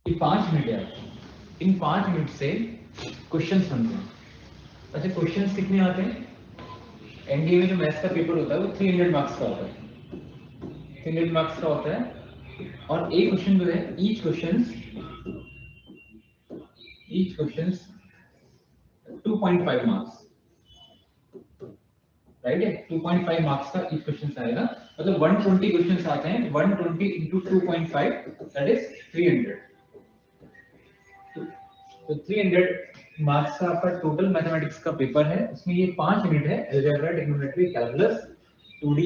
ये 5 मिनट है, इन 5 मिनट से क्वेश्चंस बनते हैं। अच्छा, क्वेश्चंस कितने आते हैं? एनडीए में जो मैथ्स का पेपर होता है वो 300 मार्क्स का होता है, 300 मार्क्स का होता है। और एक क्वेश्चन जो है, ईच क्वेश्चन 2.5 मार्क्स, राइट है। 2.5 मार्क्स का ईच क्वेश्चन आएगा, मतलब 120 क्वेश्चन आते हैं। 120 इंटू 2.5 दैट इज 300। तो 300 मार्क्स का आपका टोटल मैथमेटिक्स का पेपर है। उसमें ये 5 यूनिट है, algebra, trigonometry, calculus, 2D,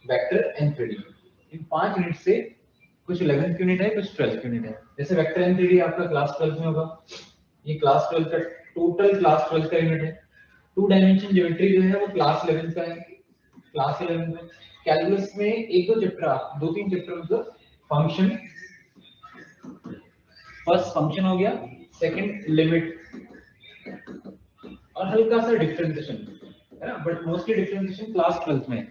vector and 3D। In 5 unit से कुछ 11th यूनिट है, कुछ 12th यूनिट है। जैसे वेक्टर एंड 3D आपका क्लास 12 में होगा, ये क्लास 12 का टोटल क्लास 12 का यूनिट है। 2 डायमेंशन ज्योमेट्री जो है वो क्लास 11 का है, क्लास 11 में। कैलकुलस में एक दो चैप्टर, दो तीन चैप्टर, मतलब फंक्शन, फर्स्ट फंक्शन हो गया, सेकंड लिमिट, और हल्का सा डिफरेंशिएशन है ना, but mostly differentiation class 12th में है।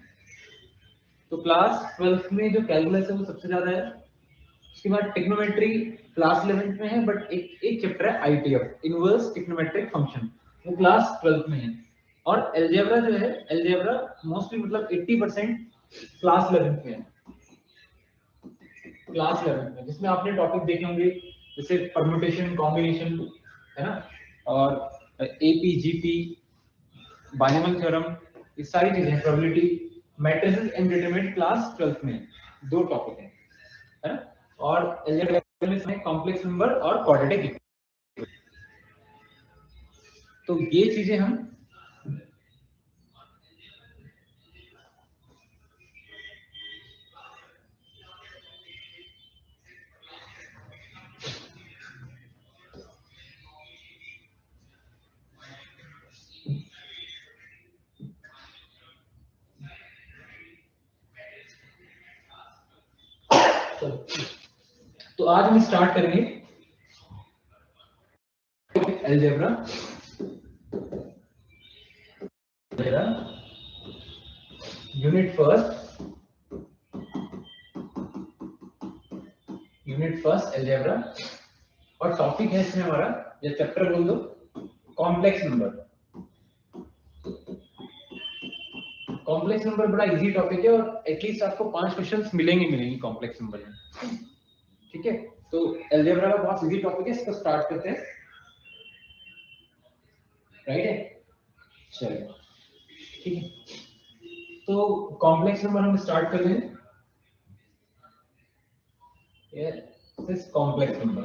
तो क्लास 12th में जो कैलकुलस है वो सबसे ज्यादा है। उसके बाद ट्रिग्नोमेट्री क्लास 11th में है, बट एक चैप्टर है आईटीएफ, इनवर्स ट्रिग्नोमेट्रिक फंक्शन, वो क्लास 12th में है। और अलजेब्रा जो है, अलजेब्रा मोस्टली मतलब 80% क्लास 11th में है, क्लास 11th में, जिसमें आपने टॉपिक देखे होंगे जैसे परम्यूटेशन, कॉम्बिनेशन, है ना, और एपीजीपी, बाइनोमियल थ्योरम, ये सारी चीजें, probability, matrices and determinant class 12th में दो टॉपिक है ना। और अलजेब्रा में कॉम्प्लेक्स नंबर और क्वाड्रेटिक। तो ये चीजें हम तो आज हम स्टार्ट करेंगे अलजेब्रा, यूनिट फर्स्ट, अलजेब्रा। और टॉपिक है इसमें हमारा, या चैप्टर बोल दो, कॉम्प्लेक्स नंबर। कॉम्प्लेक्स नंबर बड़ा इजी टॉपिक है, और एटलीस्ट आपको 5 क्वेश्चंस मिलेंगे कॉम्प्लेक्स नंबर में, ठीक है। तो अलजेब्रा का बहुत इजी टॉपिक है, इसको स्टार्ट करते हैं, राइट है। चलिए, ठीक है। तो कॉम्प्लेक्स नंबर हम स्टार्ट कर लें। This complex number,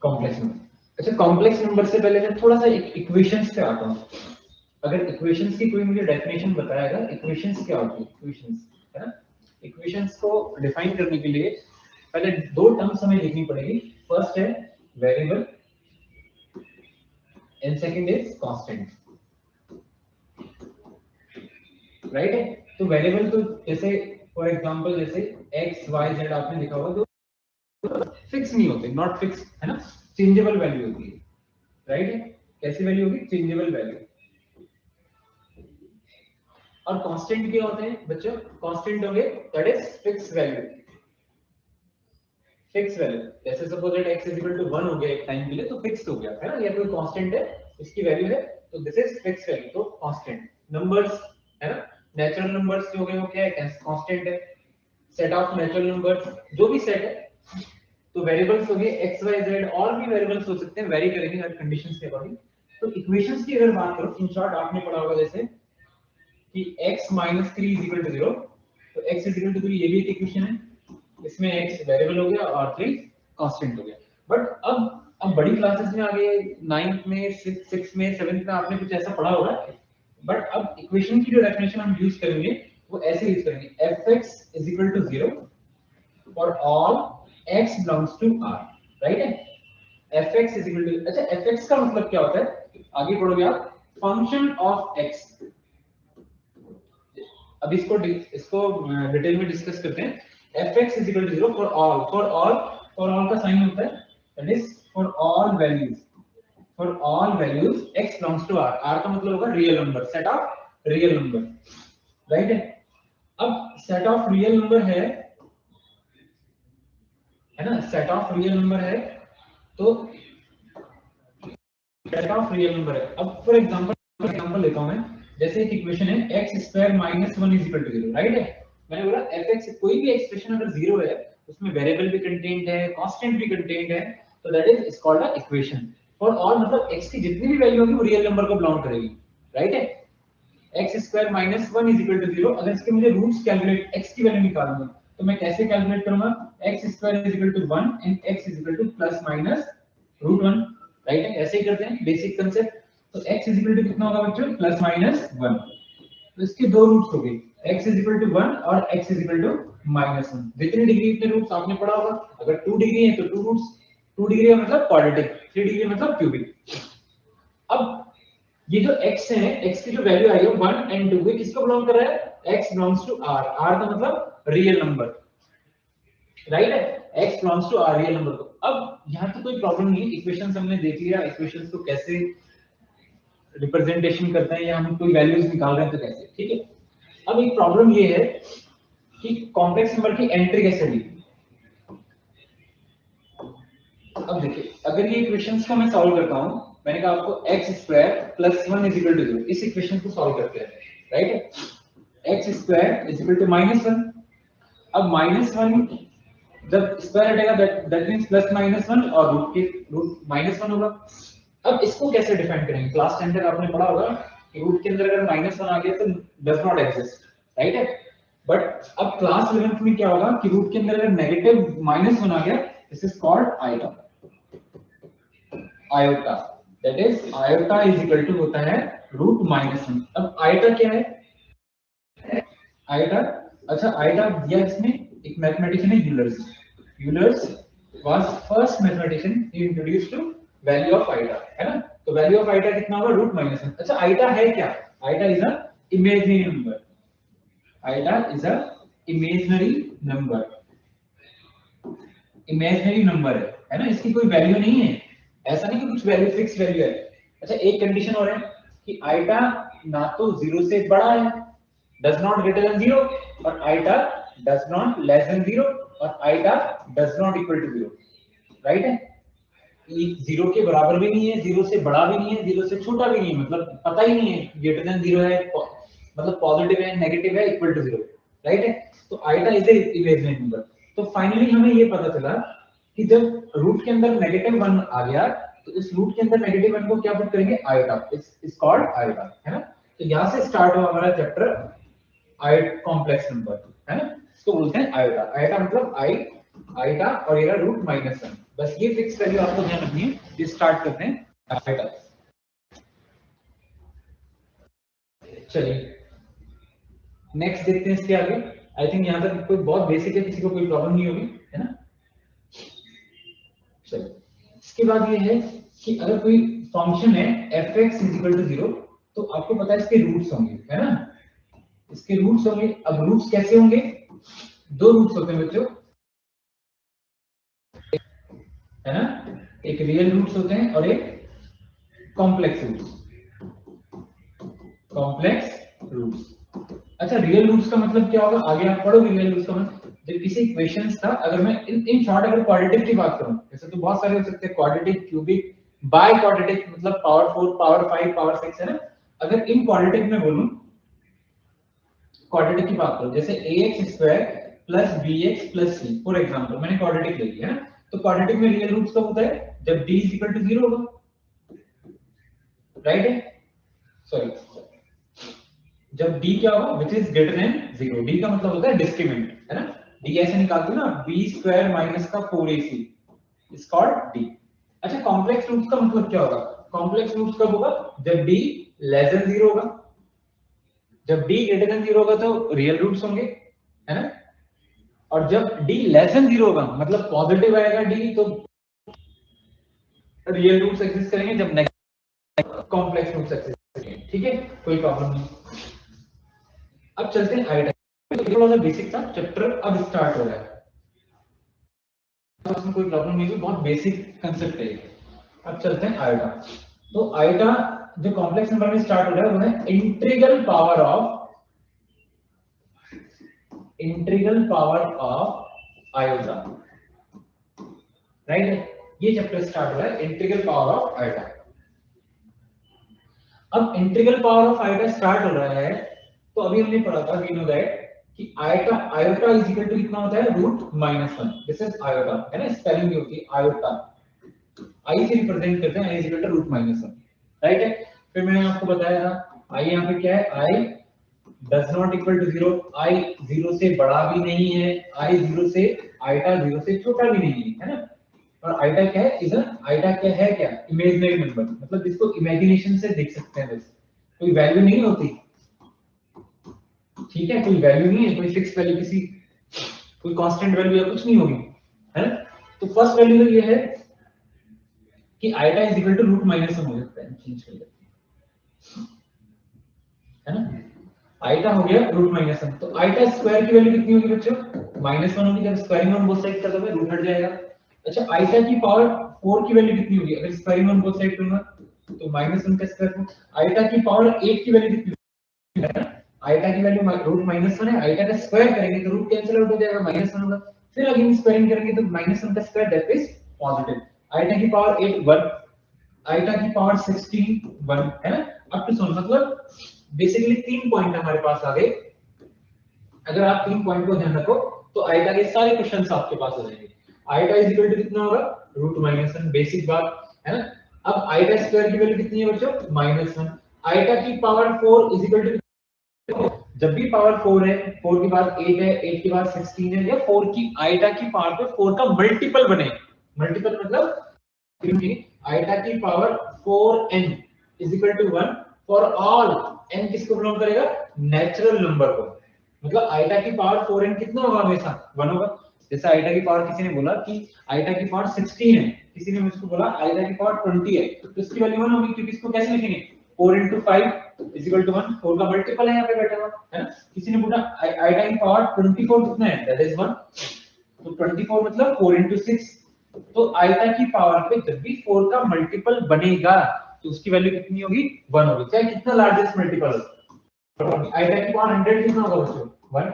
complex number. अच्छा, कॉम्प्लेक्स नंबर से पहले मैं थोड़ा सा इक्वेशंस पे आता हूँ। अगर इक्वेशंस की कोई मुझे डेफिनेशन बताएगा, इक्वेशंस क्या होती है, इक्वेशंस, है ना। इक्वेशंस को डिफाइन करने के लिए पहले दो टर्म्स हमें लिखनी पड़ेगी। फर्स्ट है variable and second is constant, right है। तो वेरिएबल तो जैसे फॉर एग्जांपल जैसे x y z आपने लिखा होगा, तो फिक्स नहीं होते, नॉट फिक्स, है ना, चेंजेबल वैल्यू होती है, राइट है। कैसी वैल्यू होगी? Changeable value. और कांस्टेंट क्या होते हैं बच्चों? कांस्टेंट होंगे that is fix value, fix value. जैसे suppose that x is equal to 1 हो गया एक टाइम के लिए, तो फिक्स हो गया, है ना, या कोई कांस्टेंट है, इसकी वैल्यू है, तो दिस इज फिक्स वैल्यू, तो कांस्टेंट। नंबर्स, है ना, नेचुरल नंबर्स जो है वो क्या है? कांस्टेंट है। सेट ऑफ नेचुरल नंबर्स, जो भी सेट है, तो वेरिएबल्स हो गए x y z, और भी वेरिएबल्स हो सकते हैं, वेरी करेंगे हर कंडीशंस के अकॉर्डिंग। तो इक्वेशंस की अगर बात करो, इन शॉर्ट आपने पढ़ा होगा जैसे कि x - 3 = 0, तो x = 3 ये भी एक इक्वेशन है, इसमें x वेरिएबल हो गया और 3 कांस्टेंट हो गया। बट अब बड़ी क्लासेस में आ गए, 9th में, 6th में, 7th में आपने कुछ ऐसा पढ़ा होगा। बट अब इक्वेशन की जो डेफिनेशन हम यूज करेंगे वो ऐसे यूज करेंगे, fx = 0 for all x belongs to r, right है। fx = अच्छा, fx का मतलब क्या होता है, आगे पढ़ोगे आप, फंक्शन ऑफ x। अब इसको डिटेल में डिस्कस करते हैं। fx = 0 for all, for all का साइन होता है that is for all values, x belongs to r। r का मतलब होगा real number, set of real number, right है। अब सेट ऑफ रियल नंबर है ना, सेट ऑफ रियल नंबर है, तो सेट ऑफ रियल नंबर है। अब फॉर एग्जांपल लेता हूं मैं, जैसे एक इक्वेशन है x² - 1 = 0, राइट है। मैंने बोला fx, कोई भी एक्सप्रेशन अगर 0 है उसमें वेरिएबल भी कंटेन्ड है, कांस्टेंट भी कंटेन्ड है, तो that is called a equation for all, मतलब x की जितनी भी वैल्यू होगी वो रियल नंबर को बिलोंग करेगी, राइट है। x² - 1 = 0। अगर इसके मुझे रूट्स कैलकुलेट, x की वैल्यू निकालना तो मैं कैसे कैलकुलेट करूंगा, x² = 1 एंड x ±√1, राइट है। ऐसे ही करते हैं बेसिक कांसेप्ट। तो x कितना होगा बच्चों, +-1। तो इसके दो रूट्स हो गए, x 1 और x -1। जितनी डिग्री इतने रूट्स आपने पढ़ा होगा। अगर 2 डिग्री है तो 2 रूट्स, 2 डिग्री का मतलब क्वाड्रेटिक, 3 डिग्री मतलब क्यूबिक। अब ये जो x है, x की जो वैल्यू आई है 1 एंड 2, किसको बिलोंग कर रहा है, x belongs to r। r का मतलब रियल नंबर, राइट है। x belongs to r, real number को। अब यहाँ तो कोई प्रॉब्लम नहीं, इक्वेशंस हमने देख लिया, इक्वेशंस को कैसे रिप्रेजेंटेशन करते हैं या हम कोई वैल्यूज निकाल रहे हैं तो कैसे, ठीक है। अब एक प्रॉब्लम ये है कि कॉम्प्लेक्स नंबर की एंट्री कैसे ली। अब देखिए, अगर ये इक्वेशंस को मैं सॉल्व करता हूं, मैंने कहा आपको x² + 1 = 0, इस इक्वेशन को सॉल्व करते हैं, राइट है। x² = -1। अब -1 जब स्क्वायर हटेगा दैट मींस +-1 और रूट -1 होगा। अब इसको कैसे डिफाइन करेंगे, क्लास 10 तक आपने पढ़ा होगा कि रूट के अंदर अगर -1 आ गया तो डज नॉट एग्जिस्ट, राइट है। बट अब क्लास 11th में क्या होगा कि रूट के अंदर अगर नेगेटिव -1 आ गया, this is called iota. Iota, that is iota = होता है √-1। अब आयोटा क्या है, आयोटा, अच्छा आयोटा दिया इसमें एक मैथमेटिशियन है Euler's. Euler's was first mathematician who introduced to value of iota, है ना। तो वैल्यू ऑफ आयोटा कितना होगा, √-1। अच्छा आयोटा है क्या, iota is a imaginary number, iota is a imaginary number, imaginary number है ना। इसकी कोई वैल्यू नहीं है, ऐसा नहीं कि कुछ वैल्यू फिक्स वैल्यू है। अच्छा एक कंडीशन और है कि आयोटा ना तो 0 से बड़ा है, डज नॉट ग्रेटर देन 0, और iota does not less than 0, और iota does not equal to 0, right है। ये 0 के बराबर भी नहीं है, 0 से बड़ा भी नहीं है, 0 से छोटा भी नहीं है, मतलब पता ही नहीं है ग्रेटर देन 0 है, मतलब पॉजिटिव है, नेगेटिव है, इक्वल टू 0, राइट है। तो iota is a imaginary number. तो फाइनली हमें ये पता चला कि जब रूट के अंदर -1 आ गया तो इस रूट के अंदर -1 को क्या पुट करेंगे, आयोटा, इट्स कॉल्ड आयोटा, है ना। तो यहां से स्टार्ट हुआ हमारा चैप्टर आयोट कॉम्प्लेक्स नंबर, है ना। इसको बोलते हैं आयोटा। आयोटा मतलब आई, आयोटा और ये √-1। बस ये फिक्स वैल्यू आपको ध्यान रखनी है। ये स्टार्ट करते हैं आयोटा। चलिए नेक्स्ट देखते हैं इसके आगे। आई थिंक यहां तक कोई बहुत बेसिक है, किसी को कोई प्रॉब्लम नहीं होगी, है ना। चलिए इसके बाद ये है कि अगर कोई फंक्शन है fx = 0, तो आपको पता है इसके रूट्स होंगे, है ना। इसके रूट्स होंगे। अब रूट्स कैसे होंगे, दो रूट्स होते हैं बच्चों, है ना। एक रियल रूट्स होते हैं और एक कॉम्प्लेक्स रूट्स, कॉम्प्लेक्स रूट्स। अच्छा रियल रूट्स का मतलब क्या होगा, आगे आप पढ़ोगे रियल रूट्स का मतलब। जब किसी इक्वेशंस का, अगर मैं इन शॉर्ट अगर क्वाड्रेटिक की बात करूं, जैसे तो बहुत सारे हो सकते हैं, क्वाड्रेटिक, क्यूबिक, बाय क्वाड्रेटिक, मतलब पावर 4, पावर 5, पावर 6, है ना। अगर इन क्वाड्रेटिक में बोलूं, क्वाड्रेटिक की बात करूं, जैसे ax² + bx + c, for example मैंने क्वाड्रेटिक ले लिया है ना। तो क्वाड्रेटिक में रियल रूट्स कब होता है, जब d = 0 होगा, राइट है। सॉरी, जब d क्या होगा, which is greater than 0। d का मतलब होता है डिस्क्रीमेंट, है ना। d ऐसे निकालते हो ना, b² - 4ac is called d। अच्छा कॉम्प्लेक्स रूट्स का मतलब क्या होगा, कॉम्प्लेक्स रूट्स कब होगा, जब d लेस देन 0 होगा। जब d ग्रेटर देन 0 होगा तो रियल रूट्स होंगे, है ना। और जब d लेस देन 0 होगा, मतलब पॉजिटिव आएगा d, तो रियल रूट्स एग्जिस्ट करेंगे, जब नेगेटिव कॉम्प्लेक्स रूट्स एग्जिस्ट करेंगे, ठीक है, कोई प्रॉब्लम नहीं। अब चलते हैं आयोटा। थोड़ा सा बेसिक था चैप्टर, अब स्टार्ट हो रहा है, तो उसमें कोई प्रॉब्लम नहीं है, बहुत बेसिक कांसेप्ट है। अब चलते हैं आयोटा। तो आयोटा जो कॉम्प्लेक्स नंबर में स्टार्ट हो रहा है वो है integral power of integral power of iota, right. ये चैप्टर स्टार्ट हो रहा है इंटीग्रल पावर ऑफ आयोटा। अब integral power of iota start हो रहा है तो अभी हमने पढ़ा था वी नो दैट कि आयोटा इज इक्वल टू कितना होता है √-1। दिस इज आयोटा, है ना, स्पेलिंग भी होती है आयोटा, आई से रिप्रेजेंट करते हैं, I is equal to √-1, right है। फिर मैंने आपको बताया था आई यहाँ पे क्या है, i does not equal to 0, i 0 से बड़ा भी नहीं है, आई 0 से आयोटा 0 से छोटा भी नहीं है ना। और आयोटा क्या है, इधर आयोटा क्या है, क्या इमेजिनरी नंबर, मतलब जिसको इमेजिनेशन से देख सकते हैं, बस कोई वैल्यू नहीं होती, ठीक है, कोई वैल्यू नहीं है, कोई फिक्स वैल्यू, किसी कोई कांस्टेंट वैल्यू या कुछ नहीं होगी, है ना। तो फर्स्ट वैल्यू तो ये है कि आयोटा इज इक्वल टू √-1 हो सकता है, चेंज कर देते हैं, है ना। आयोटा हो गया √-1, तो आयोटा स्क्वायर की वैल्यू कितनी होगी बच्चों, -1 होगी, जब स्क्वायरिंग ऑन बोथ साइड कर दोगे रूट हट जाएगा। अच्छा आयोटा की पावर 4 की वैल्यू कितनी होगी, अगर स्क्वायरिंग ऑन बोथ साइड करूंगा तो -1 का स्क्वायर। आयोटा की पावर 8 की वैल्यू कितनी है, आयोटा की वैल्यू √-1 है, आयोटा का स्क्वायर करेंगे तो रूट कैंसिल आउट हो जाएगा, -1 होगा, फिर अगेन स्क्वायरिंग करेंगे तो -1 का square, that is positive. Iota की पावर 8 1, आयोटा की पावर 16 1, है ना। अब टू सम, मतलब बेसिकली 3 पॉइंट हमारे पास आ गए। अगर आप 3 पॉइंट को ध्यान रखो तो आयोटा के सारे क्वेश्चंस आपके पास हो जाएंगे। आयोटा इज इक्वल टू कितना होगा √-1, बेसिक बात है ना। अब आयोटा स्क्वायर की वैल्यू कितनी है बच्चों, -1। आयोटा की पावर 4 इज इक्वल टू, जब भी पावर 4 है, 4 के बाद 8 है, 8 के बाद 16 है, या 4 की आयोटा की पावर पे 4 का मल्टीपल बने, मल्टीपल मतलब आयोटा की power 4n is equal to 1 for all n किसको बिलोंग करेगा, नेचुरल नंबर को, मतलब आयोटा की पावर 4n कितना होगा, हमेशा 1 होगा। जैसे आयोटा की पावर, किसी ने बोला कि आयोटा की पावर 16 है, किसी ने मुझको बोला आयोटा की पावर 20 है, तो इसकी वैल्यू 1 होगी, क्योंकि इसको कैसे लिखेंगे, 4 × 5 इज इक्वल टू 1, 4 का मल्टीपल है यहाँ पे बैठा हुआ, है ना। किसी ने बोला आयोटा की पावर 24 कितना है, दैट इज 1, तो 24 मतलब 4 × 6, तो आयोटा की पावर पे जब भी 4 का मल्टीपल बनेगा तो उसकी वैल्यू कितनी होगी, 1 होगी, चाहे कितना लार्जेस्ट मल्टीपल हो। आयोटा की पावर 100 कितना होगा बच्चों, 1,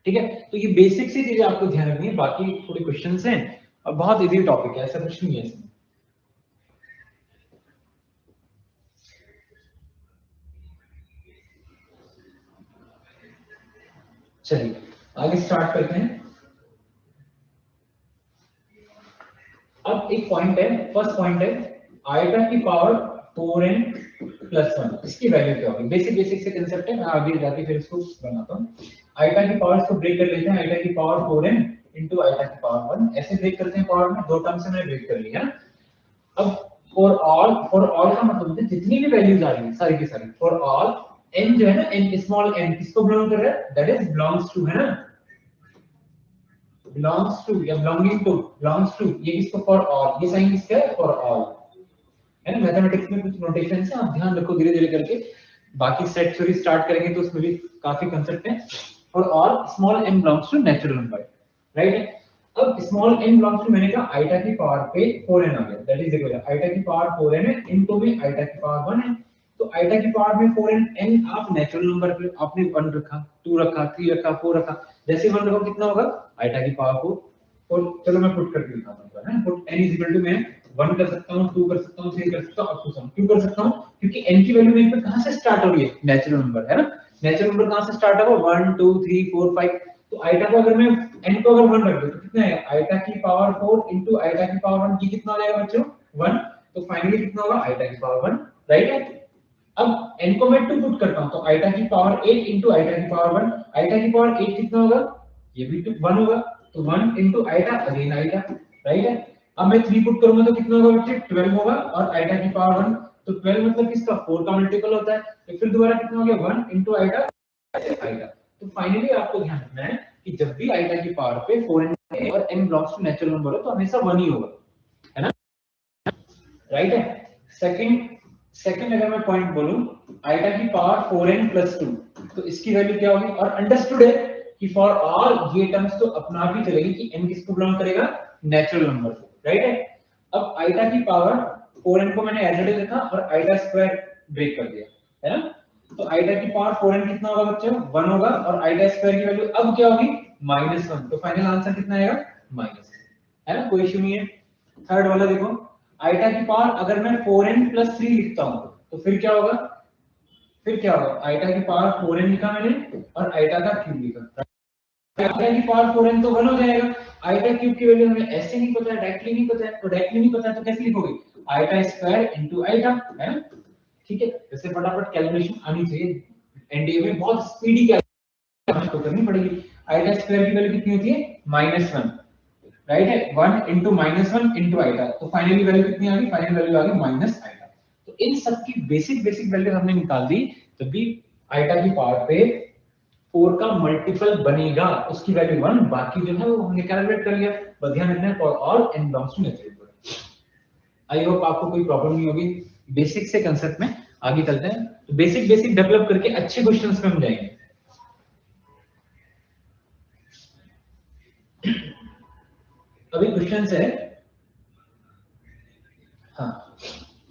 ठीक है। तो ये बेसिक सी चीजें आपको ध्यान रखनी है, बाकी थोड़े क्वेश्चंस हैं और बहुत इजी टॉपिक है, ऐसा कुछ नहीं है इसमें। चलिए आगे स्टार्ट करते हैं। अब एक पॉइंट है, फर्स्ट पॉइंट है आयोटा की पावर 4n + 1, इसकी वैल्यू क्या होगी, बेसिक बेसिक से कांसेप्ट है, मैं आगे जाके फिर इसको बनाता हूं। आयोटा की पावर्स को ब्रेक कर लेते हैं, आयोटा की पावर 4n * आयोटा की पावर 1, ऐसे ब्रेक करते हैं पावर में, दो टर्म से मैंने ब्रेक कर लिया है। अब फॉर ऑल का मतलब है जितनी भी वैल्यूज आ रही है सारी की सारी, फॉर ऑल n जो है ना, n स्मॉल n किसको बिलोंग कर रहा है, दैट इज बिलोंग्स टू, है ना, belongs to या belonging to, belongs to, ये किसको, फॉर ऑल, ये साइन किसका है, फॉर ऑल, है ना। मैथमेटिक्स में कुछ नोटेशंस है, आप ध्यान रखो धीरे धीरे करके, बाकी सेट थ्योरी स्टार्ट करेंगे तो उसमें भी काफी कांसेप्ट है। For all small n belongs to natural number, right. अब स्मॉल n बिलोंग्स टू, मैंने कहा आयोटा की पावर पे 4n आ गया, दैट इज इक्वल आयोटा की पावर 4n है, इनको भी आयोटा की पावर 1 है, तो आयोटा की पावर में 4n, n आप नेचुरल नंबर पे आपने 1 रखा, 2 रखा, 3 रखा, 4 रखा, जैसे 1 रखो कितना होगा, आयोटा की पावर 4, और चलो मैं पुट करके दिखाता हूं, है ना। Put n is equal to, मैं 1 कर सकता हूं, 2 कर सकता हूं, 3 कर सकता हूं, अप टू सम, क्यों कर सकता हूं, क्योंकि n की वैल्यू मेरे पे कहां से स्टार्ट हो रही है, नेचुरल नंबर, है ना। नेचुरल नंबर कहां से स्टार्ट होगा, 1 2 3 4 5, तो आयोटा को अगर मैं n को अगर 1 रख दूं तो कितना है, आयोटा की पावर 4 * आयोटा की पावर 1, ये कितना हो जाएगा बच्चों, 1, तो फाइनली कितना होगा, आयोटा की पावर 1, राइट है। अब n को मैं 2 पुट करता हूं तो आयोटा की पावर 8 * आयोटा की पावर 1, आयोटा की पावर 8 कितना होगा, ये भी 1 होगा, तो 1 * आयोटा अगेन आयोटा, राइट है। अब मैं 3 पुट करूंगा तो कितना होगा बच्चे, 12 होगा, और आयोटा की पावर 1, तो 12 मतलब किसका, 4 का मल्टीपल होता है, तो फिर दोबारा कितना हो गया, 1 * आयोटा आयोटा। तो फाइनली आपको ध्यान रखना है कि जब भी आयोटा की पावर पे 4n है और n belongs to natural number हो तो हमेशा 1 ही होगा, है ना, राइट है। सेकंड अगर मैं पॉइंट बोलूं, आयोटा की पावर 4n + 2, तो इसकी वैल्यू क्या होगी, और अंडरस्टूड है कि फॉर ऑल ये टर्म्स तो अपना आप ही चलेगी कि n किसको बिलोंग करेगा, नेचुरल नंबर को, राइट है। अब आयोटा की पावर 4n को मैंने एज इट इज रखा और आयोटा स्क्वायर ब्रेक कर दिया, है ना। तो आइटा की पावर 4n कितना होगा बच्चों 1 होगा और आइटा स्क्वायर की वैल्यू अब क्या होगी -1 तो फाइनल आंसर कितना आएगा माइनस है ना कोई इशू नहीं है। थर्ड वाला देखो आइटा की पावर अगर मैं 4n + 3 लिखता हूं तो फिर क्या होगा आइटा की पावर 4n लिखा मैंने और आइटा का क्यूब लिखा आइटा की पावर 4n तो 1 हो जाएगा आइटा क्यूब की वैल्यू हमें ऐसे नहीं पता है डायरेक्टली नहीं पता है तो डायरेक्टली नहीं पता है तो कैसे लिखोगे आइटा स्क्वायर इनटू आइटा है ना ठीक है इससे फटाफट कैलकुलेशन आनी चाहिए एनडीए में बहुत स्पीडी कैलकुलेशन तो करनी पड़ेगी आइटा स्क्वायर की वैल्यू कितनी होती है -1 राइट है 1 इनटू -1 इनटू आइटा तो फाइनली वैल्यू कितनी आ गई फाइनल वैल्यू आ गई माइनस आइटा तो इन सब की बेसिक वैल्यू हमने निकाल दी तब भी आइटा की पावर पे 4 का मल्टीपल बनेगा उसकी वैल्यू 1 बाकी जो है वो हमने कैलकुलेट कर लिया बस ध्यान रखना है for all n belongs to natural I hope आपको कोई प्रॉब्लम नहीं होगी बेसिक से कांसेप्ट में आगे चलते हैं तो बेसिक डेवलप करके अच्छे क्वेश्चंस पे हम जाएंगे अभी क्वेश्चंस है हाँ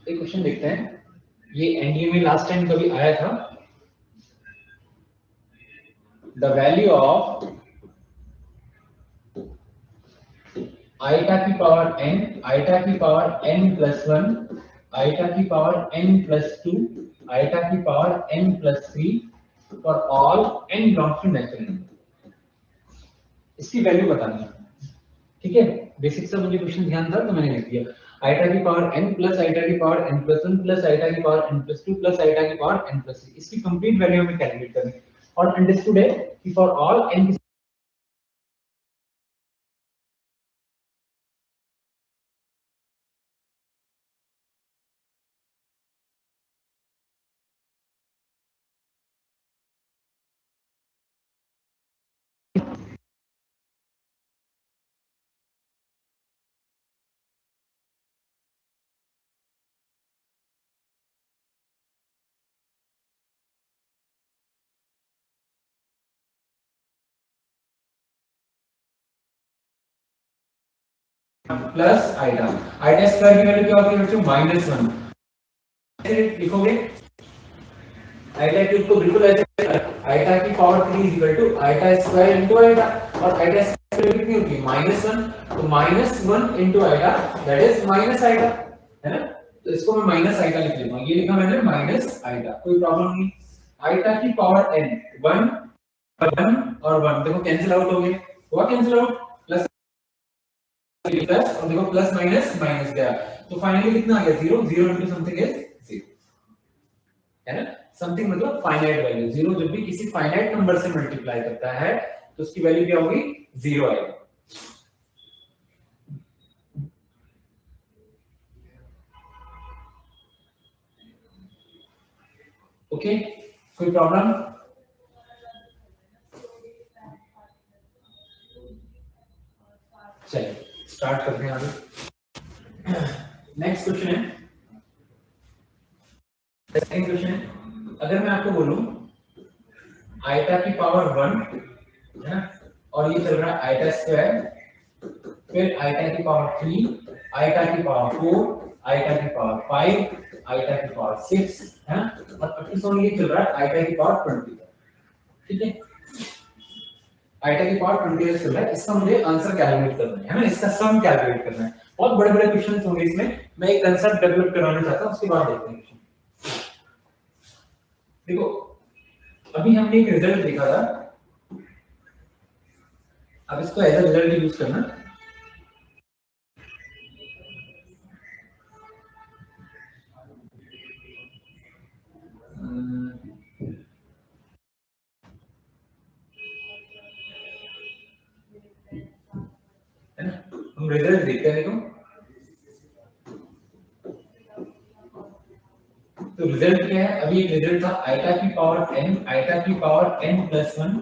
एक क्वेश्चन देखते हैं ये एनडीए में लास्ट टाइम कभी आया था the value of iota की पावर n iota की पावर n plus 1 iota की पावर n plus 2 iota की power n plus 3 for all n belongs to natural number इसकी वैल्यू बतानी है ठीक है बेसिक सा मुझे क्वेश्चन ध्यान था तो मैंने लिख दिया iota की पावर n plus iota की power n plus 1 plus iota की power n plus 2 plus iota की पावर n plus 3 इसकी कंप्लीट वैल्यू हमें कैलकुलेट करनी है और अंडरस्टूड है कि for all n plus iota iota square की वैल्यू क्या होती है बच्चों -1 ऐसे लिखोगे आइटा क्यूब को बिल्कुल ऐसे आइटा की power 3 equal to iota square into iota और आइटा स्क्वायर कितनी होती है -1 तो -1 into iota that is minus iota है ना तो इसको मैं माइनस आइटा लिख लेता हूं ये लिखा मैंने माइनस आइटा कोई प्रॉब्लम नहीं आइटा की पावर n 1 और 1 देखो कैंसिल आउट हो गए हुआ कैंसिल आउट प्लस प्लस और देखो प्लस माइनस माइनस गया तो फाइनली कितना आ गया 0 0 इनटू समथिंग इज 0 है ना समथिंग मतलब फाइनाइट वैल्यू 0 जब भी किसी फाइनाइट नंबर से मल्टीप्लाई करता है तो उसकी वैल्यू क्या होगी 0 आएगी ओके कोई प्रॉब्लम चलिए स्टार्ट करते हैं आगे नेक्स्ट क्वेश्चन है सेकंड क्वेश्चन अगर मैं आपको बोलूं आइटा की पावर 1 है ना और ये चल रहा है आइटा स्क्वायर फिर आइटा की पावर 3 आइटा की पावर 4 आइटा की पावर 5 आइटा की पावर 6 है ना और अब ये चल रहा है आइटा की पावर 20 ठीक है आइटा की पावर 20 चल रहा है इसका मुझे आंसर कैलकुलेट करना है ना इसका सम कैलकुलेट करना है बहुत बड़े बड़े क्वेश्चंस होंगे इसमें मैं एक कांसेप्ट डेवलप करवाना चाहता हूं उसके बाद देखते हैं देखो अभी हमने एक रिजल्ट देखा था अब इसको एज अ रिजल्ट यूज करना है ना हम रिजल्ट देखते हैं देखो तो रिजल्ट क्या है अभी एक रिजल्ट था आइटा की पावर n आइटा की पावर n plus 1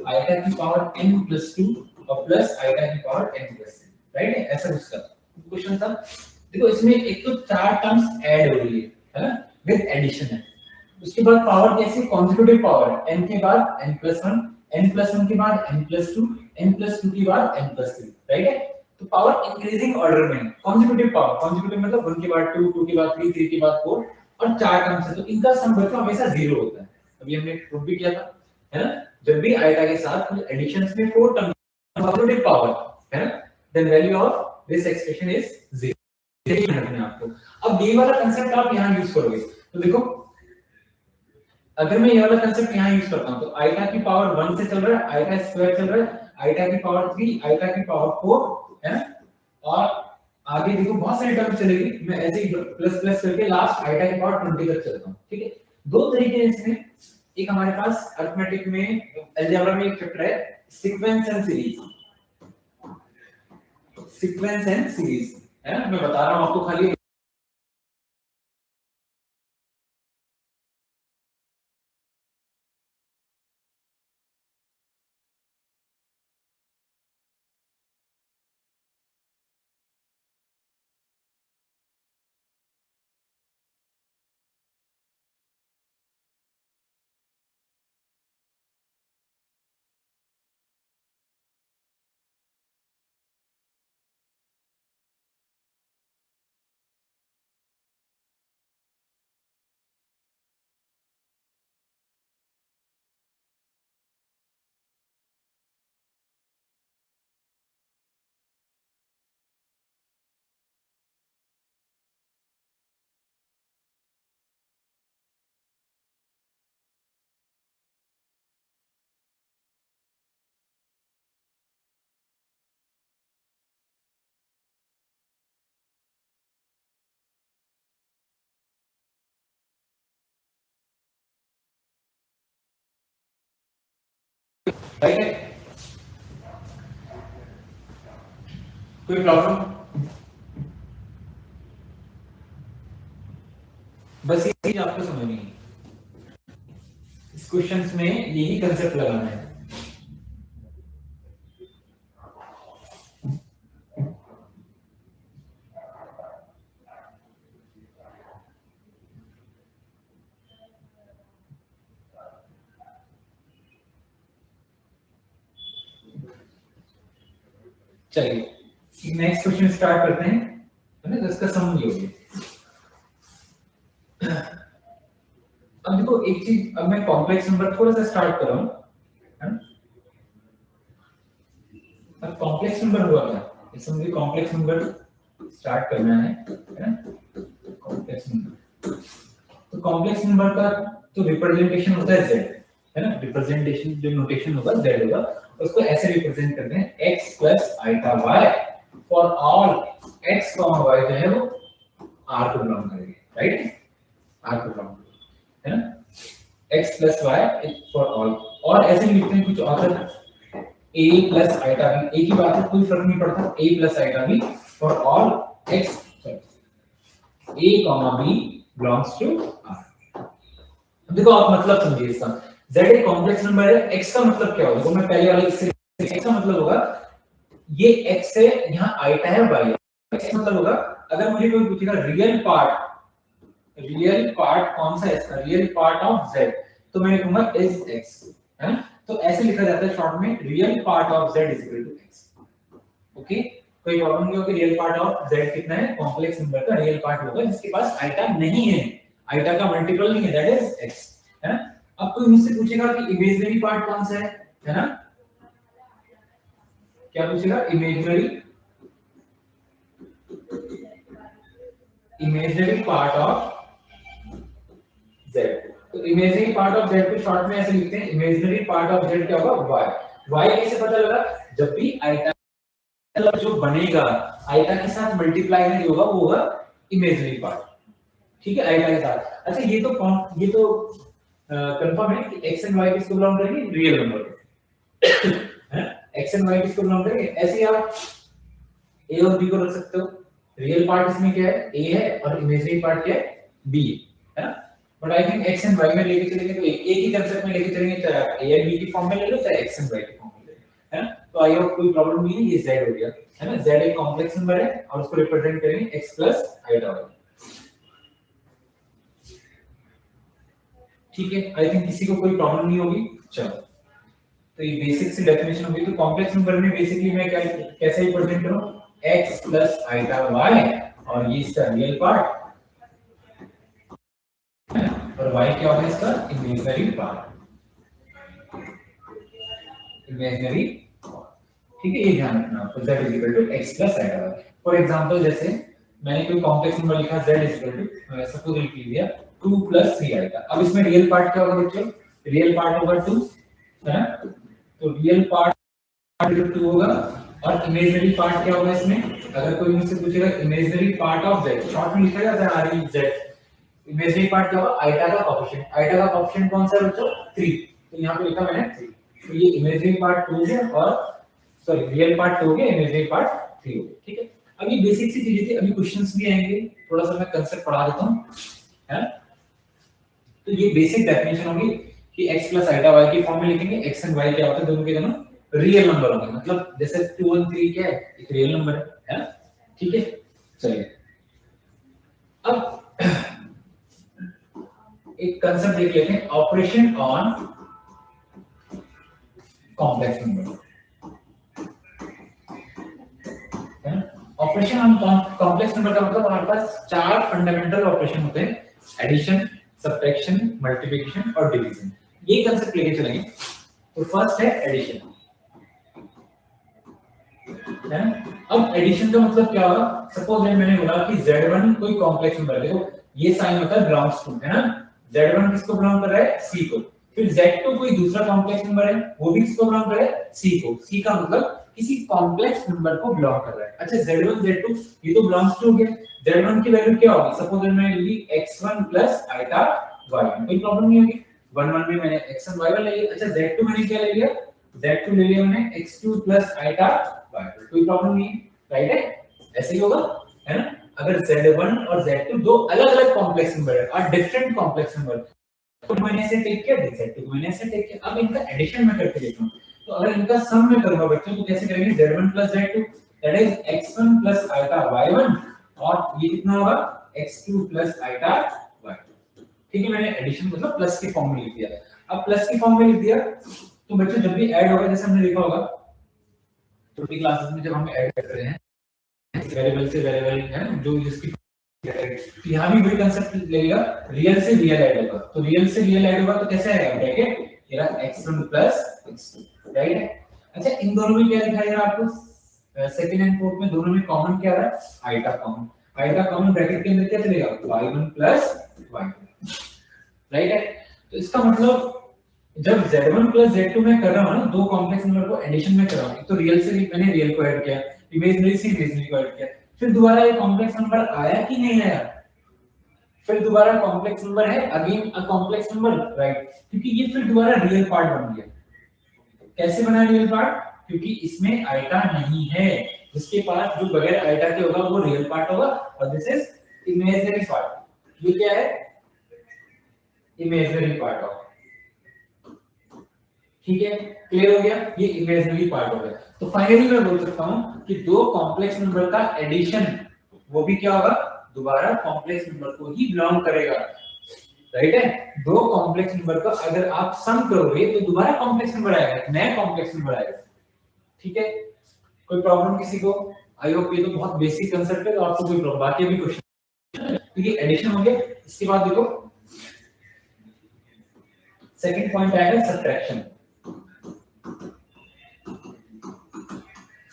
आइटा की पावर n plus 2 और प्लस आइटा की पावर n plus 3 राइट है ऐसा कुछ था क्वेश्चन था देखो इसमें एक तो चार टर्म्स ऐड हो रही है ना विद एडिशन है उसके बाद पावर कैसे कॉन्सेक्यूटिव पावर है n के बाद n plus 1 n plus 1 के बाद n plus 2 n plus 2 के बाद n plus 3 राइट है तो पावर इंक्रीजिंग ऑर्डर में कॉन्सेक्यूटिव पावर कॉन्सेक्यूटिव मतलब 1 के बाद 2 2 के बाद 3 3 के बाद 4 और चार टर्म्स है तो इनका सम बच्चों हमेशा 0 होता है अभी हमने प्रूव भी किया था, है ना? जब भी आइटा के साथ एडिशंस में 4 टर्म पॉजिटिव पावर, है ना, then value of this expression is 0। रखना है आपको। अब ये वाला कांसेप्ट आप यहां यूज करोगे तो देखो, अगर मैं ये वाला कांसेप्ट यहां यूज करता हूं तो आइटा की पावर 1 से चल रहा है, आइटा स्क्वायर चल रहा है, आइटा की पावर 3, आइटा की पावर 4, है ना, और आगे देखो बहुत सारी टर्म चलेगी, मैं ऐसे ही प्लस प्लस करके लास्ट आइटा की पावर 20 तक चलता हूं। ठीक है, दो तरीके हैं इसमें। एक हमारे पास अरिथमेटिक में अलजेब्रा में एक चैप्टर है sequence and series, sequence and series, है ना, मैं बता रहा हूं आपको खाली राइट है, कोई प्रॉब्लम? बस ये चीज आपको समझनी है, इस क्वेश्चंस में यही कांसेप्ट लगाना है। चलिए नेक्स्ट क्वेश्चन स्टार्ट करते हैं, है ना, इसका सम ये होगी। अब देखो एक चीज, अब मैं कॉम्प्लेक्स नंबर थोड़ा सा स्टार्ट कर रहा हूं, है ना। अब कॉम्प्लेक्स नंबर हुआ क्या, इसमें मुझे कॉम्प्लेक्स नंबर स्टार्ट करना है ना, कॉम्प्लेक्स नंबर। तो कॉम्प्लेक्स नंबर का जो रिप्रेजेंटेशन होता है z, है ना, रिप्रेजेंटेशन जो नोटेशन होगा z होगा, उसको ऐसे रिप्रेजेंट करते हैं x plus iota y for all x y जो है वो r को बिलोंग करेंगे, राइट, r को बिलोंग है ना, x plus y for all, और ऐसे ही लिखते हैं कुछ author a plus iota b, a की बात है कोई फर्क नहीं पड़ता, a plus iota b for all x a b belongs to r। देखो आप मतलब समझिए इसका, z एक कॉम्प्लेक्स नंबर है, x का मतलब क्या होगा, तो मैं पहले वाले से x का मतलब होगा ये x है, यहां आइटा है y है, x मतलब होगा अगर मुझे कोई पूछेगा रियल पार्ट कौन सा है इसका, रियल पार्ट ऑफ z, तो मैं लिखूंगा इज x, है ना, तो ऐसे लिखा जाता है शॉर्ट में, real part of z is equal to x। Okay, कोई प्रॉब्लम नहीं होगी, रियल पार्ट ऑफ z कितना है, कॉम्प्लेक्स नंबर का रियल पार्ट होगा जिसके पास आइटा नहीं है, आइटा का मल्टीपल नहीं है, दैट इज x, है ना। अब कोई मुझसे पूछेगा कि इमेजिनरी पार्ट कौन सा है ना, क्या पूछेगा, इमेजिनरी पार्ट ऑफ z, तो इमेजिनरी पार्ट ऑफ z को शॉर्ट में ऐसे लिखते हैं, इमेजिनरी पार्ट ऑफ z क्या होगा, y कैसे पता लगा, जब भी आइटा जो बनेगा आइटा के साथ मल्टीप्लाई नहीं होगा वो होगा इमेजिनरी पार्ट, ठीक है, आइटा के साथ। अच्छा ये तो कंफर्म है कि x एंड y किसको बिलोंग करेंगे, रियल नंबर को, है, x एंड y किसको बिलोंग करेंगे, ऐसे ही आप a और b को रख सकते हो, रियल पार्ट इसमें क्या है, a है, और इमेजिनरी पार्ट क्या है, b है ना। But I think x and y में लेके चलेंगे तो एक ही कांसेप्ट में लेके चलेंगे, चाहे a एंड b की फॉर्म में ले लो, चाहे x एंड y की फॉर्म में ले लो, है ना। तो आई होप कोई प्रॉब्लम नहीं है, ये z हो गया, है ना, z एक कॉम्प्लेक्स नंबर है और उसको रिप्रेजेंट करेंगे x प्लस आइटा y, ठीक है, आई थिंक किसी को कोई प्रॉब्लम नहीं होगी। चलो तो ये बेसिक सी डेफिनेशन होगी, तो कॉम्प्लेक्स नंबर में बेसिकली मैं क्या कैसे रिप्रेजेंट करूं, x प्लस आइटा y और ये इसका रियल पार्ट और y क्या होगा इसका इमेजिनरी पार्ट, इमेजिनरी, ठीक है। ये ध्यान रखना आपको, z is equal to x plus i y। For example जैसे मैंने कोई कॉम्प्लेक्स नंबर लिखा z is equal to suppose लिख लिया 2 प्लस 3i का। अब इसमें रियल पार्ट क्या होगा बच्चों, रियल पार्ट होगा 2, है ना। तो रियल पार्ट 2 होगा और इमेजिनरी पार्ट क्या होगा इसमें, अगर कोई मुझसे पूछेगा imaginary part of z, short में लिखा जाता है R E z, imaginary part क्या होगा आईटा का कोएफिशिएंट, आईटा का कोएफिशिएंट कौन सा है बच्चों 3, तो यहां पे लिखा मैंने 3। तो ये इमेजिनरी पार्ट 2 है और सॉरी रियल पार्ट 2 हो गया, इमेजिनरी पार्ट 3 हो गया, ठीक है। अब ये बेसिक सी चीजें थी, अभी क्वेश्चंस भी आएंगे, थोड़ा सा मैं कांसेप्ट पढ़ा देता हूं, है। तो ये बेसिक डेफिनेशन होगी कि x प्लस आईटा y की फॉर्म में लिखेंगे, x एंड y क्या होता है, दोनों के दोनों रियल नंबर होंगे, मतलब जैसे 2 और 3 क्या है, एक रियल नंबर है ना, ठीक है। चलिए अब एक कांसेप्ट देख लेते हैं, ऑपरेशन ऑन कॉम्प्लेक्स नंबर, है ना। ऑपरेशन ऑन कॉम्प्लेक्स नंबर का मतलब हमारे पास 4 फंडामेंटल ऑपरेशन होते हैं, एडिशन, सब्ट्रैक्शन, मल्टीप्लिकेशन और डिवीजन, ये कांसेप्ट लेके चलेंगे। तो फर्स्ट है एडिशन, है ना। अब एडिशन का मतलब क्या होगा, सपोज मैंने बोला कि z1 कोई कॉम्प्लेक्स नंबर है, देखो ये साइन होता है बिलोंग्स टू, है ना, z1 किसको बिलोंग कर रहा है c को, फिर z2 कोई दूसरा कॉम्प्लेक्स नंबर है, वो भी किसको बिलोंग कर रहा है c को, c का मतलब किसी कॉम्प्लेक्स नंबर को बिलोंग कर रहा है। अच्छा z1 z2 ये तो बिलोंग्स टू हो गया, z1 की वैल्यू क्या होगी, सपोज मैंने ली x1 प्लस आईटा y1, कोई प्रॉब्लम नहीं होगी, 1 1 में मैंने x1 y1 ले लिया। अच्छा z2 मैंने क्या ले लिया, z2 ले लिया मैंने x2 प्लस आईटा y2, कोई प्रॉब्लम नहीं है, राइट है, ऐसे ही होगा, है ना। अगर z1 और z2 दो अलग-अलग कॉम्प्लेक्स नंबर है और डिफरेंट कॉम्प्लेक्स नंबर, तो मैंने ऐसे टेक किया, z2 मैंने ऐसे टेक किया, अब इनका एडिशन मैं करके देखता हूं। तो अगर इनका सम में करूंगा बच्चों तो कैसे करेंगे, z1 z2 that is x1 plus आईटा y1 और ये कितना होगा x2 आईटा y2, ठीक है। मैंने एडिशन मतलब प्लस के फॉर्म में लिख दिया। अब प्लस के फॉर्म में लिख दिया तो बच्चों जब भी ऐड होगा, जैसे हमने देखा होगा छोटी क्लासेस में जब हम ऐड करते हैं वेरिएबल से वेरिएबल, है जो जिसकी, यहां भी वही कांसेप्ट लगेगा, रियल से रियल ऐड होगा, तो रियल से रियल ऐड होगा तो कैसे आएगा ब्रैकेट मेरा x1 x2, राइट है। अच्छा इन दोनों में क्या दिखाई दे रहा है आपको, सेकंड एंड फोर्थ में दोनों में कॉमन क्या रहा है, आईटा कॉमन, आईटा कॉमन ब्रैकेट के अंदर क्या चलेगा y1 y2, राइट है। तो इसका मतलब जब z1 z2 में कर रहा हूं ना, दो कॉम्प्लेक्स नंबर को एडिशन में कर रहा हूं, तो रियल से मैंने रियल को ऐड किया, इमेजिनरी से इमेजिनरी को ऐड किया, फिर दोबारा ये कॉम्प्लेक्स नंबर आया कि नहीं आया, फिर दोबारा कॉम्प्लेक्स नंबर है, again a complex number, right, क्योंकि ये फिर दोबारा रियल पार्ट बन गया। कैसे बना रियल पार्ट, क्योंकि इसमें आईटा नहीं है, जिसके पास जो बगैर आईटा के होगा वो रियल पार्ट होगा, और दिस इज इमेजिनरी पार्ट, ये क्या है इमेजिनरी पार्ट ऑफ, ठीक है, क्लियर हो गया, ये इमेजिनरी पार्ट हो गया। तो फाइनली मैं बोल सकता हूं कि दो कॉम्प्लेक्स नंबर का एडिशन वो भी क्या होगा, दोबारा कॉम्प्लेक्स नंबर को ही बिलोंग करेगा, राइट है। दो कॉम्प्लेक्स नंबर का अगर आप सम करोगे तो दोबारा कॉम्प्लेक्स नंबर आएगा, नया कॉम्प्लेक्स नंबर आएगा, ठीक है। कोई प्रॉब्लम किसी को, आई होप ये तो बहुत बेसिक कांसेप्ट है, और आपको कोई प्रॉब्लम, बाकी भी क्वेश्चन, क्योंकि एडिशन हो गया। इसके बाद देखो सेकंड पॉइंट आएगा सब्ट्रैक्शन,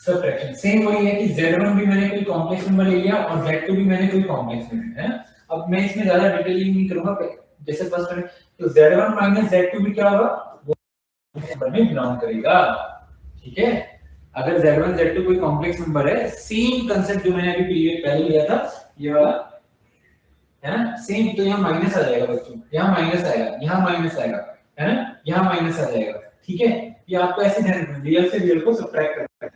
सब्ट्रैक्शन सेम वही है कि z1 भी मैंने कोई कॉम्प्लेक्स नंबर ले लिया और z2 भी मैंने कोई कॉम्प्लेक्स नंबर, है। अब मैं इसमें ज्यादा डिटेलिंग नहीं करूंगा, जैसे फर्स्ट में तो z1 z2 भी क्या होगा, वो नंबर में बिलोंग करेगा, ठीक है। अगर z1 z2 कोई कॉम्प्लेक्स नंबर है, सेम कांसेप्ट जो मैंने अभी प्रीवियस पहले लिया था ये वाला, है ना, सेम, तो यहाँ माइनस आ जाएगा बच्चों, यहाँ माइनस आएगा, यहाँ माइनस आएगा, है ना, यहाँ माइनस आ जाएगा, ठीक है। ये आपको ऐसे ध्यान रखना, रियल से रियल को सब्ट्रैक्ट करना है,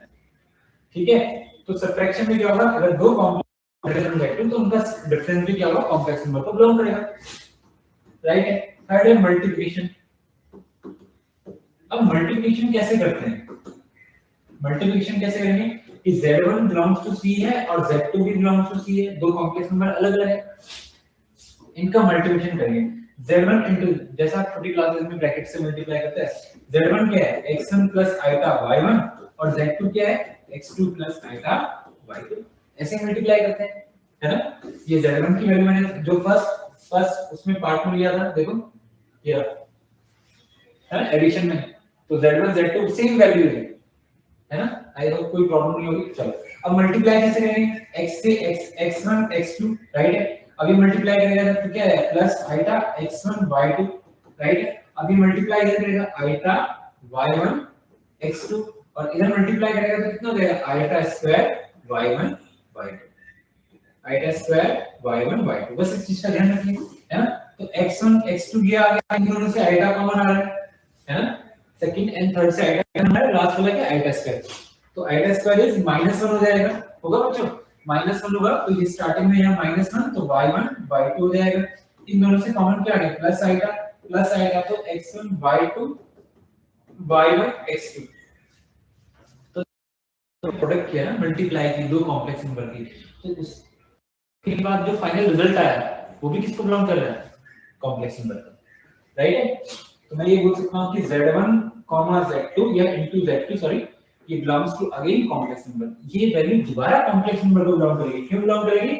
ठीक है। तो सब्ट्रैक्शन में क्या होगा, अगर दो कॉम्प्लेक्स नंबर तो उनका डिफरेंस भी क्या होगा, कॉम्प्लेक्स नंबर को बिलोंग करेगा, राइट है। थर्ड है मल्टीप्लिकेशन। अब मल्टीप्लिकेशन कैसे करते हैं, मल्टीप्लिकेशन कैसे करेंगे कि z1 बिलोंग्स टू c है और z2 भी बिलोंग्स टू c है, दो कॉम्प्लेक्स नंबर अलग-अलग है, इनका मल्टीप्लिकेशन करेंगे z1 इनटू, जैसा आप छोटी क्लासेस में ब्रैकेट से मल्टीप्लाई करते हैं, z1 क्या है x1 प्लस आईटा y1 और z2 क्या है x2 प्लस आईटा y2, ऐसे मल्टीप्लाई करते हैं, है ना। ये z1 की वैल्यू मैंने जो फर्स्ट फर्स्ट उसमें पार्ट में लिया था, देखो ये है ना एडिशन में, तो z1 z2 सेम वैल्यू है ना, आई होप कोई प्रॉब्लम नहीं होगी। चलो अब मल्टीप्लाई कैसे करेंगे, x से x1 x2 राइट है, अभी मल्टीप्लाई करेगा तो क्या है plus iota x1 y2 right है, अभी मल्टीप्लाई करेगा आइटा y1 x2 और इधर मल्टीप्लाई करेगा तो कितना हो जाएगा iota square y1 y2, iota square y1 y2, बस इस चीज का ध्यान रखिए है ना। तो x1 x2 ये आ गया, इन दोनों से आइटा कॉमन आ रहा है ना, सेकंड एंड थर्ड से आइटा कॉमन आ रहा है, लास्ट वाला क्या आइटा स्क्वायर, तो आइटा स्क्वायर इज -1 हो जाएगा, होगा बच्चों -1 होगा, तो ये स्टार्टिंग में यहां -1 तो y1 y2 हो जाएगा, इन दोनों से कॉमन क्या आ गया प्लस आइटा तो x1 y2 y1 x2, तो प्रोडक्ट किया ना मल्टीप्लाई की दो कॉम्प्लेक्स नंबर की, तो उसके बाद जो फाइनल रिजल्ट आया वो भी किसको बिलोंग कर रहा है कॉम्प्लेक्स नंबर का, राइट है। तो मैं ये बोल सकता हूं कि z1, z2 या इनटू z2 सॉरी ये belongs to again complex number, ये वैल्यू दोबारा कॉम्प्लेक्स नंबर को बिलोंग करेगी, क्यों बिलोंग करेगी,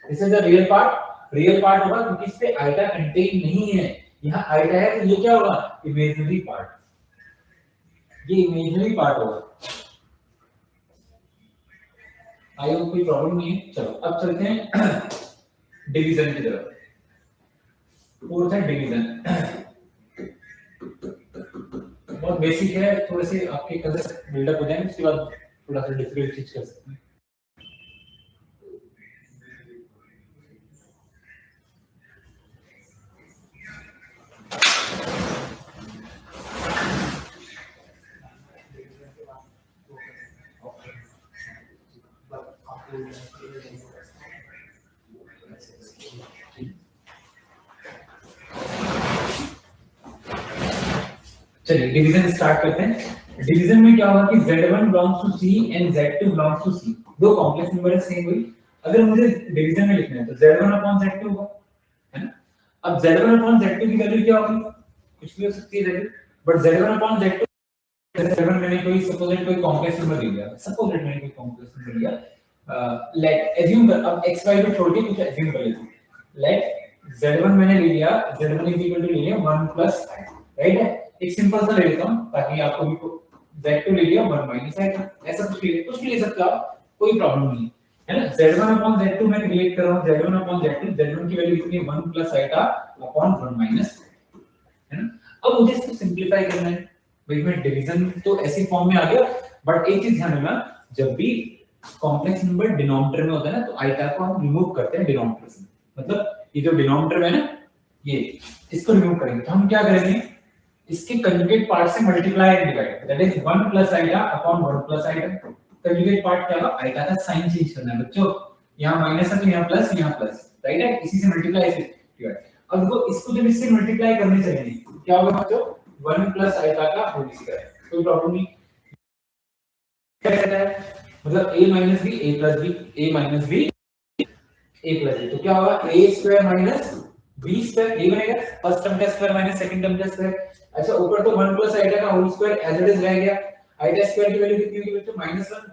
this is the real part होगा क्योंकि इस पे आइटा कंटेन नहीं है, यहां आइटा है तो ये क्या होगा इमेजिनरी पार्ट, ये इमेजिनरी पार्ट होगा, आई होप कोई प्रॉब्लम नहीं है। चलो अब चलते हैं डिवीजन की तरफ, फोर्थ है डिवीजन, बहुत बेसिक है, थोड़े से आपके कंसेप्ट बिल्डअप हो जाएंगे, उसके बाद थोड़ा सा डिफिकल्ट चीज कर सकते हैं। चलिए डिवीजन स्टार्ट करते हैं। डिवीजन में क्या होगा कि z1 belongs to c and z2 belongs to c, दो कॉम्प्लेक्स नंबर है सेम वही, अगर मुझे डिवीजन में लिखना है तो z1 अपॉन z2 होगा है ना। अब z1 अपॉन z2 की वैल्यू क्या होगी, कुछ भी हो सकती है value, but z1 upon z2 z1 मैंने कोई सपोज कोई कॉम्प्लेक्स नंबर ले लिया, सपोज मैंने कोई कॉम्प्लेक्स नंबर लिया, लेट एज्यूम कर, अब xy को छोड़ के कुछ एज्यूम कर लेते हैं, लेट z1 मैंने ले लिया, z1 इज इक्वल टू ले लिया 1 प्लस i, राइट है, एक सिंपल सा ले लेता हूं ताकि आपको भी z2 ले लिया 1 माइनस i, ऐसा कुछ भी ले सकते हो आप, कोई प्रॉब्लम नहीं है ना। z1 अपॉन z2 मैं क्रिएट कर रहा हूं, z1 अपॉन z2, z1 की वैल्यू कितनी है 1 प्लस i अपॉन 1 माइनस, है ना। अब मुझे इसको सिंपलीफाई करना है, भाई मैं डिवीजन तो ऐसी फॉर्म में आ गया, बट एक चीज ध्यान रखना, जब भी कॉम्प्लेक्स नंबर डिनोमिनेटर में होता है ना तो i को हम रिमूव करते हैं डिनोमिनेटर से, मतलब ये जो डिनोमिनेटर है ना ये इसको रिमूव करेंगे, तो हम क्या करेंगे इसके कंजुगेट पार्ट से multiply and divide, that is 1 plus i upon 1 plus i, conjugate part क्या होगा i का साइन चेंज करना है बच्चों, यहां माइनस है तो यहां प्लस, राइट है, इसी से मल्टीप्लाई से डिवाइड। अब देखो इसको जब इससे मल्टीप्लाई करने चलेंगे क्या होगा बच्चों 1 प्लस i का होल स्क्वायर, कोई प्रॉब्लम नहीं, क्या कहता है मतलब a minus b a plus b, a minus b a plus b, तो क्या होगा a square minus b square, ये बनेगा फर्स्ट टर्म का स्क्वायर माइनस सेकंड टर्म का स्क्वायर। अच्छा ऊपर तो 1 प्लस i का whole square as it is रह गया, i स्क्वायर की वैल्यू कितनी होगी बच्चों -1,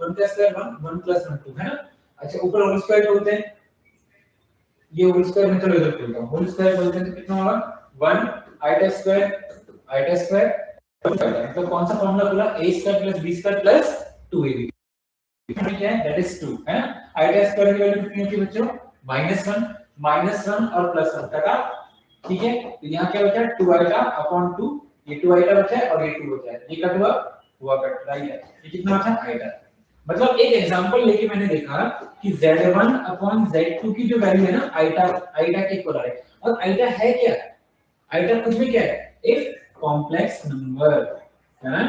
1 का स्क्वायर 1, 1 प्लस 1 2 है ना। अच्छा ऊपर होल स्क्वायर खोलते हैं, ये होल स्क्वायर में चलो इधर खोलता हूं, होल स्क्वायर खोलते हैं तो कितना होगा 1 i स्क्वायर मतलब कौन सा फार्मूला खुला a square plus b square plus 2ab, क्या है दैट इज 2 है ना। i स्क्वायर की वैल्यू कितनी होती है बच्चों -1 और +1 का, ठीक है, तो यहां क्या बचा 2i अपॉन 2, ये 2i बचा है और ये 2 बचा है, ये कट हुआ कट, राइट है, ये कितना बचा i, मतलब एक एग्जांपल लेके मैंने देखा कि z1 अपॉन z2 की जो वैल्यू है ना i के इक्वल है, और i है क्या, i कुछ भी क्या है एक कॉम्प्लेक्स नंबर है ना,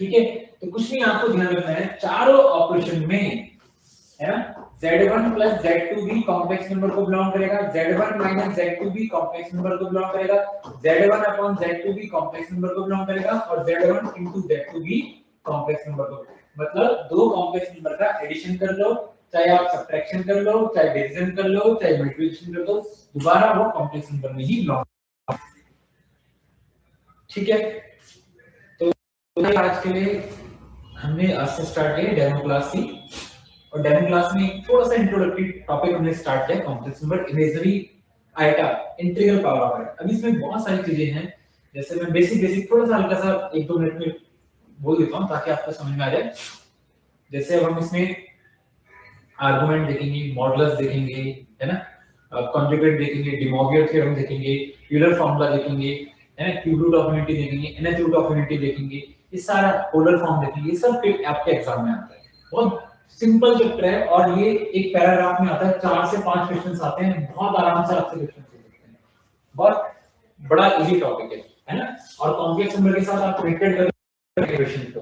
ठीक है। तो कुछ नहीं आपको ध्यान रखना है चारों ऑपरेशन में है ना, z1 प्लस z2 भी कॉम्प्लेक्स नंबर को बिलोंग करेगा, z1 माइनस z2 भी कॉम्प्लेक्स नंबर को बिलोंग करेगा, z1 अपॉन z2 भी कॉम्प्लेक्स नंबर को बिलोंग करेगा, और z1 इनटू z2 भी कॉम्प्लेक्स नंबर को, मतलब दो कॉम्प्लेक्स नंबर का एडिशन कर लो, चाहे आप सब्ट्रैक्शन कर लो, चाहे डिवीजन कर लो, चाहे मल्टीप्लिकेशन कर लो, दोबारा वो कॉम्प्लेक्स नंबर में ही बिलोंग, ठीक है। तो आज के लिए हमने आज से स्टार्ट किया डेमो क्लास थी, और डेमो क्लास में थोड़ा सा इंट्रोडक्टरी टॉपिक हमने स्टार्ट किया, complex number, imaginary iota, integral power of iota. अभी इसमें बहुत सारी चीजें हैं, जैसे मैं बेसिक थोड़ा सा हल्का सा 1-2 मिनट में बोल देता हूँ ताकि आपको समझ में आ जाए। जैसे अब हम इसमें आर्गुमेंट देखेंगे, मॉडुलस देखेंगे, है ना, कॉन्जुगेट देखेंगे, डिमोवियर थ्योरम देखेंगे, यूलर फार्मूला देखेंगे, है ना, क्यूब रूट ऑफ यूनिटी देखेंगे, nth रूट ऑफ यूनिटी देखेंगे, ये सारा पोलर फॉर्म देखेंगे। ये सब आपके एग्जाम में आता है। बहुत सिंपल चैप्टर है और ये एक पैराग्राफ में आता है, 4 से 5 क्वेश्चंस आते हैं, बहुत आराम से आपसे क्वेश्चन पूछ सकते हैं। बहुत बड़ा इजी टॉपिक है ना। और कॉम्प्लेक्स नंबर के साथ आप कनेक्टेड करेंगे क्वेश्चन को,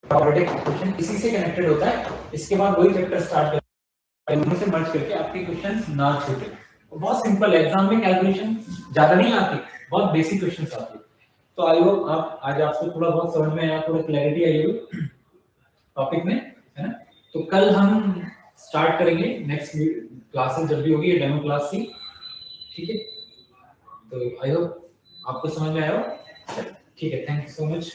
क्वाड्रेटिक इक्वेशन इसी से कनेक्टेड होता है। इसके बाद वही चैप्टर स्टार्ट करेंगे, दोनों से मर्ज करके आपके क्वेश्चंस ना छूटे। बहुत सिंपल है, एग्जाम में कैलकुलेशन ज्यादा नहीं आती, बहुत बेसिक क्वेश्चंस आते हैं। तो आई होप आप आज आपको थोड़ा बहुत समझ में आया, थोड़ा क्लैरिटी आई होगी टॉपिक में, है ना। तो कल हम स्टार्ट करेंगे नेक्स्ट क्लासेस जब भी होगी, ये डेमो क्लास थी, ठीक है। तो आई होप आपको समझ में आया हो, ठीक है। Thank you so much.